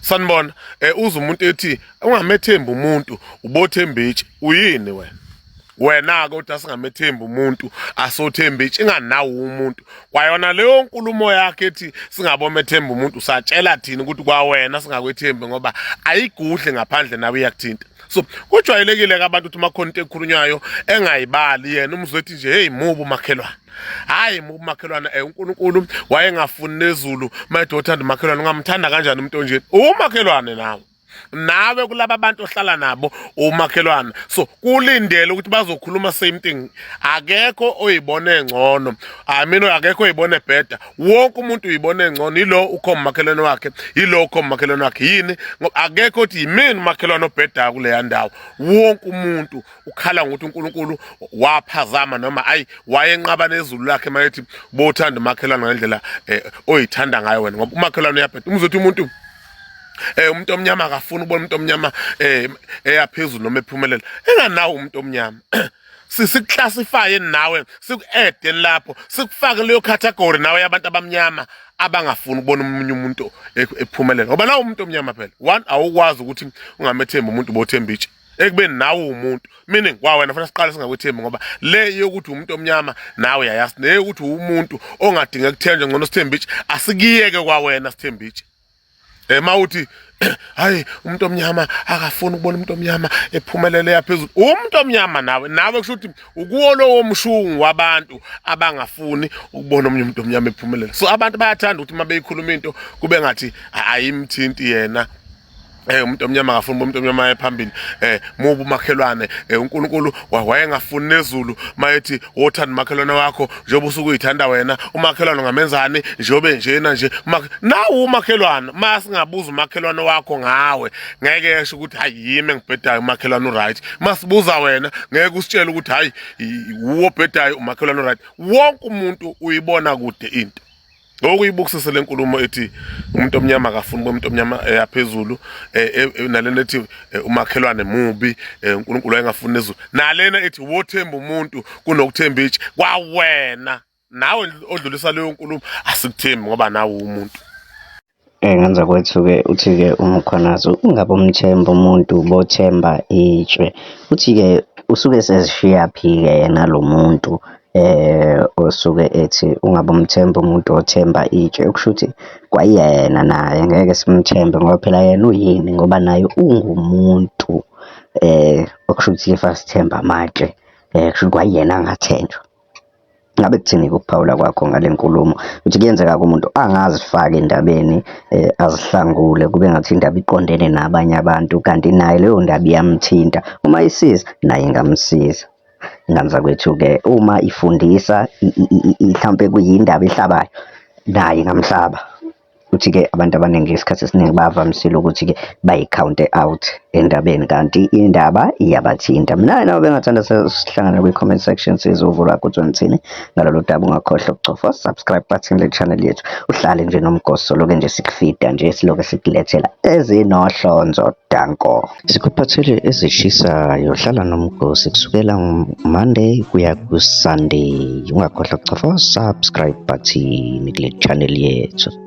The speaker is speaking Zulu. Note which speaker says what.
Speaker 1: Sanibona uze umuntu ethi ungamethemba umuntu ubothembitshi uyini wena ke uthi singamethemba umuntu asothembitshi inganawo umuntu kwayona leyo nkulumo yakhe ethi singabomethemba umuntu usatshela thina ukuthi kwa wena singakwethembi ngoba ayiguhle ngaphandle nawe iyakuthinta. So kujwayelekile ke abantu ukuthi makhona into ekhulunywayo engayibali yena umzwethi nje hey mubu makhelwane. Hayi mubu makhelwane uNkulunkulu wayengafuni nezulu mayidothanda makhelwane ungamthanda kanjani umuntu onje umakhelwane nawe kulaba abantu ohlala nabo umakhelwane. So kulindele ukuthi bazokhuluma same thing. Akekho oyibone ngcono. Mina akekho oyibone better. Wonke umuntu uyibone ngcono yilo ukhoma makhelwane wakhe, yilo ukhoma makhelwane wakhe yini. Akekho uthi yimini makhelwane obhedda kule ndawo. Wonke umuntu ukhala ngokuthi uNkulunkulu waphazama noma ayi wayenqaba nezulu lakhe mayethi bothanda makhelwane ngendlela oyithanda ngayo wena ngoba umakhelwane uyabhedda. Umzothi umuntu umuntu omnyama akafuni ukubona umuntu omnyama eyaphezulu noma ephumelela enganawo umuntu omnyama. Sisiclassify nawe siku-add lapho sikufake leyo category nawe yabantu abamnyama abangafuni ukubona umunye umuntu ephumelela ngoba nawo umuntu omnyama phela one awukwazi ukuthi ungamethemba umuntu bothembitshi ekubeni nawe umuntu meaning kwa wena fanele siqale singakwethembi ngoba le yokuthi umuntu omnyama nawe yayazi ne ukuthi umuntu ongadinga ukuthenjwa ngcono sithembitshi asikiyeke kwa wena sithembitshi. Mawuthi hayi umuntu omnyama akafuni ukubona umuntu omnyama ephumelele yaphezulu umuntu omnyama nawe kusho ukuthi ukuwo lowo mshungu wabantu abangafuni ukubona omunye umuntu omnyama ephumelela. So abantu bayathanda ukuthi mabeyikhuluma into kube ngathi ayimthinti yena umuntu omnyama akafuni umuntu omnyama ephambili mubu makhelwane uNkulunkulu wayengafuni nezulu mayethi wothanda makhelwane wakho njengoba usuke uyithanda wena umakhelwane ngamenzani njengobe njena nje nawo umakhelwane masingabuza umakhelwane wakho ngawe ngeke esho ukuthi hayi yimi engibhedayo umakhelwane uright. Masibuza wena ngeke usitshele ukuthi hayi uwo bhedayo umakhelwane uright. Wonke umuntu uyibona kude into okuyibukisise lenkulumo ethi umuntu omnyama akafuni umuntu omnyama eyaphezulu nalena ethi umakhelwane mubi uNkulunkulu wayengafuni nezulu nalena ethi wothemba umuntu kunokuthembitshi kwa wena nawe odlulisa leyo nkulumo asikuthembi ngoba nawe umuntu.
Speaker 2: Ngenza kwethu-ke uthi-ke umkhwanazi ungabe umthemba umuntu bothemba itshwe uthi-ke usuke sezishiya phi-ke yena lo muntu osuke ethi ungabe umthemba umuntu othemba itshe okusho ukuthi kwayena naye ngeke simthembe ngoba phela yena uyini ngoba naye ungumuntu okusho ukuthi ifa sithemba amatshe kusho ukuthi kwayena angathenjwa. Ngabe kuthini ukuphawula kwakho ngale nkulumo uthi kuyenzeka umuntu angazifaka endabeni azihlangule kube ngathi indaba iqondene nabanye abantu kanti naye leyo ndaba iyamthinta uma isiza naye ingamsiza. Nganza kwethu-ke uma ifundisa mhlawumpe kuyindaba ehlabayo naye ngamhlaba uthi-ke abantu abaningi isikhathi esiningi bavamisile ukuthi-ke bayi-count out endabeni kanti indaba iyabathinta. Mina nawe bengathanda sihlangana kwi-comment section sizovula ukuthi wenzini ngalolu daba. Ungakhohlwa ukucofa subscribe button le channel yethu uhlale nje nomgosi soloke nje sikufida nje siloke sikulethela ezinohlonzo danko sikuphathele ezishisayo. Hlala nomgosi kusukela Monday kuya ku Sunday. Ungakhohlwa ukucofa subscribe button kule channel yethu.